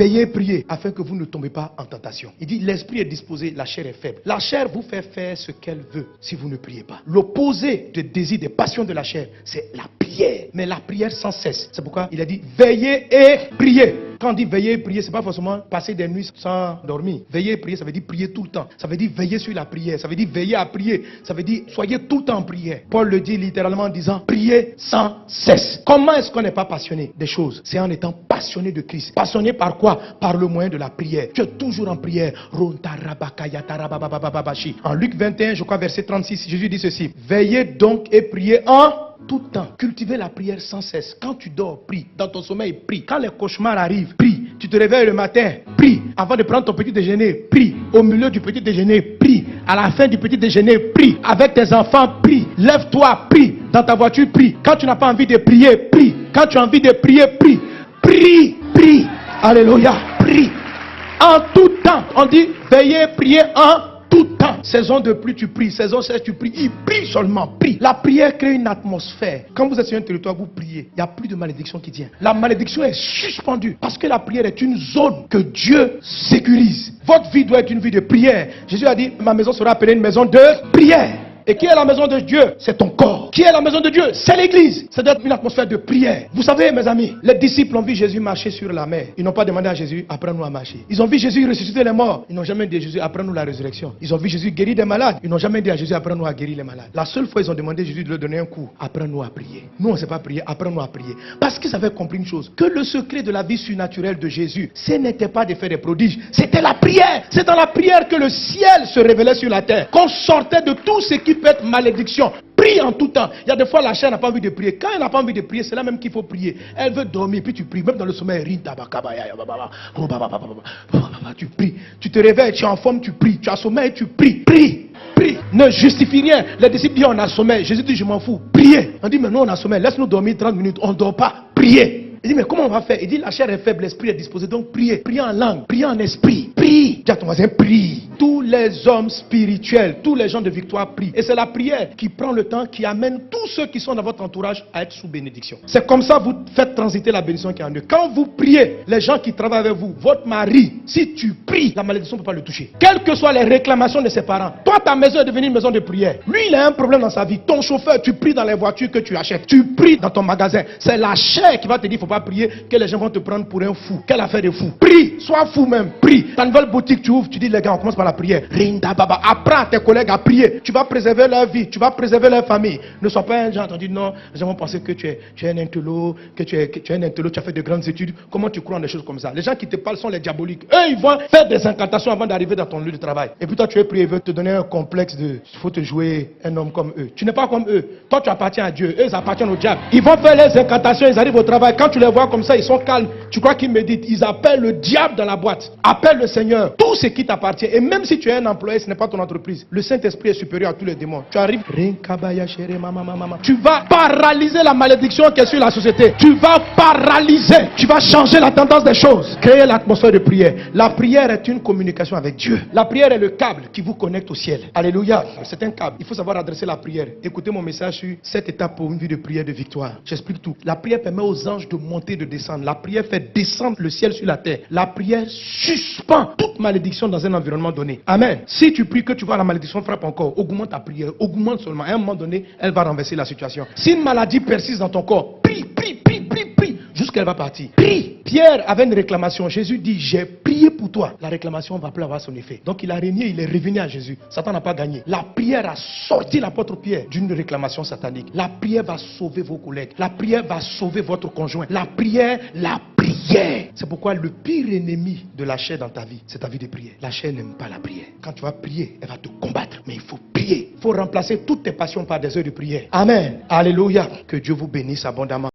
veillez, priez, afin que vous ne tombez pas en tentation. Il dit, l'esprit est disposé, la chair est faible. La chair vous fait faire ce qu'elle veut si vous ne priez pas. L'opposé des désirs, des passions de la chair, c'est la prière. Mais la prière sans cesse. C'est pourquoi il a dit, veillez et priez. Quand on dit veiller et prier, c'est pas forcément passer des nuits sans dormir. Veiller et prier, ça veut dire prier tout le temps. Ça veut dire veiller sur la prière. Ça veut dire veiller à prier. Ça veut dire soyez tout le temps en prière. Paul le dit littéralement en disant priez sans cesse. Comment est-ce qu'on n'est pas passionné des choses? C'est en étant passionné de Christ. Passionné par quoi? Par le moyen de la prière. Tu es toujours en prière. En Luc 21, je crois verset 36, Jésus dit ceci. Veillez donc et priez en tout temps. Cultivez la prière sans cesse. Quand tu dors, prie. Dans ton sommeil, prie. Quand les cauchemars arrivent, prie. Tu te réveilles le matin, prie. Avant de prendre ton petit déjeuner, prie. Au milieu du petit déjeuner, prie. À la fin du petit déjeuner, prie. Avec tes enfants, prie. Lève-toi, prie. Dans ta voiture, prie. Quand tu n'as pas envie de prier, prie. Quand tu as envie de prier, prie. Prie, prie. Alléluia, prie. En tout temps. On dit veillez, priez en tout temps. Saison de pluie, tu pries. Saison sèche, tu pries. Il prie seulement, prie. La prière crée une atmosphère. Quand vous êtes sur un territoire, vous priez. Il n'y a plus de malédiction qui vient. La malédiction est suspendue. Parce que la prière est une zone que Dieu sécurise. Votre vie doit être une vie de prière. Jésus a dit, ma maison sera appelée une maison de prière. Et qui est la maison de Dieu? C'est ton corps. Qui est la maison de Dieu? C'est l'église. Ça doit être une atmosphère de prière. Vous savez, mes amis, les disciples ont vu Jésus marcher sur la mer. Ils n'ont pas demandé à Jésus, apprends-nous à marcher. Ils ont vu Jésus ressusciter les morts. Ils n'ont jamais dit à Jésus, apprends-nous la résurrection. Ils ont vu Jésus guérir des malades. Ils n'ont jamais dit à Jésus, apprends-nous à guérir les malades. La seule fois, ils ont demandé à Jésus de leur donner un coup. Apprends-nous à prier. Nous, on ne sait pas prier. Apprends-nous à prier. Parce qu'ils avaient compris une chose. Que le secret de la vie surnaturelle de Jésus, ce n'était pas de faire des prodiges. C'était la prière. C'est dans la prière que le ciel se révélait sur la terre. Qu'on sortait de tout ce qui peut être malédiction. Prie en tout temps. Il y a des fois la chair n'a pas envie de prier. Quand elle n'a pas envie de prier, c'est là même qu'il faut prier. Elle veut dormir, puis tu pries. Même dans le sommeil, tu pries. Tu te réveilles, tu es en forme, tu pries. Tu as sommeil, tu pries. Prie. Prie. Ne justifie rien. Les disciples disent on a sommeil. Jésus dit je m'en fous. Priez. On dit mais nous on a sommeil. Laisse-nous dormir 30 minutes. On ne dort pas. Priez. Il dit mais comment on va faire? Il dit la chair est faible, l'esprit est disposé. Donc priez. Priez en langue. Priez en esprit. Prie. Dis à ton voisin prie. Tous les hommes spirituels, tous les gens de victoire prient. Et c'est la prière qui prend le temps, qui amène tous ceux qui sont dans votre entourage à être sous bénédiction. C'est comme ça que vous faites transiter la bénédiction qui est en eux. Quand vous priez, les gens qui travaillent avec vous, votre mari, si tu pries, la malédiction ne peut pas le toucher. Quelles que soient les réclamations de ses parents, toi ta maison est devenue une maison de prière. Lui il a un problème dans sa vie. Ton chauffeur, tu pries dans les voitures que tu achètes. Tu pries dans ton magasin. C'est la chair qui va te dire, il ne faut pas prier, que les gens vont te prendre pour un fou. Quelle affaire de fou. Prie, sois fou même, prie. Ta nouvelle boutique tu ouvres, tu dis les gars, on commence par la prière. Rinda baba, apprends à tes collègues à prier. Tu vas préserver leur vie, tu vas préserver leur famille. Ne sois pas un genre, on dit non, les gens vont penser que tu es un intello, que tu es un intello, tu as fait de grandes études. Comment tu crois en des choses comme ça? Les gens qui te parlent sont les diaboliques. Eux, ils vont faire des incantations avant d'arriver dans ton lieu de travail. Et puis toi, tu es prié, ils veulent te donner un complexe de, il faut te jouer un homme comme eux. Tu n'es pas comme eux. Toi, tu appartiens à Dieu. Eux, ils appartiennent au diable. Ils vont faire les incantations, ils arrivent au travail. Quand tu les vois comme ça, ils sont calmes. Tu crois qu'ils méditent. Ils appellent le diable dans la boîte. Appelle le Seigneur. Tout ce qui t'appartient. Et même si tu es un employé, ce n'est pas ton entreprise. Le Saint-Esprit est supérieur à tous les démons. Tu arrives. Tu vas paralyser la malédiction qui est sur la société. Tu vas paralyser. Tu vas changer la tendance des choses. Créer l'atmosphère de prière. La prière est une communication avec Dieu. La prière est le câble qui vous connecte au ciel. Alléluia. C'est un câble. Il faut savoir adresser la prière. Écoutez mon message sur 7 étapes pour une vie de prière de victoire. J'explique tout. La prière permet aux anges de monter, de descendre. La prière fait descendre le ciel sur la terre. La prière suspend toute malédiction dans un environnement donné. Amen. Si tu pries que tu vois la malédiction frappe encore, augmente ta prière. Augmente seulement. À un moment donné, elle va renverser la situation. Si une maladie persiste dans ton corps, prie, prie, prie, prie, prie, jusqu'à elle va partir. Prie. Pierre avait une réclamation. Jésus dit, j'ai prié pour toi. La réclamation va plus avoir son effet. Donc il a régné, il est revenu à Jésus. Satan n'a pas gagné. La prière a sorti l'apôtre Pierre d'une réclamation satanique. La prière va sauver vos collègues. La prière va sauver votre conjoint. La prière. C'est pourquoi le pire ennemi de la chair dans ta vie, c'est ta vie de prière. La chair n'aime pas la prière. Quand tu vas prier, elle va te combattre. Mais il faut prier. Il faut remplacer toutes tes passions par des heures de prière. Amen. Alléluia. Que Dieu vous bénisse abondamment.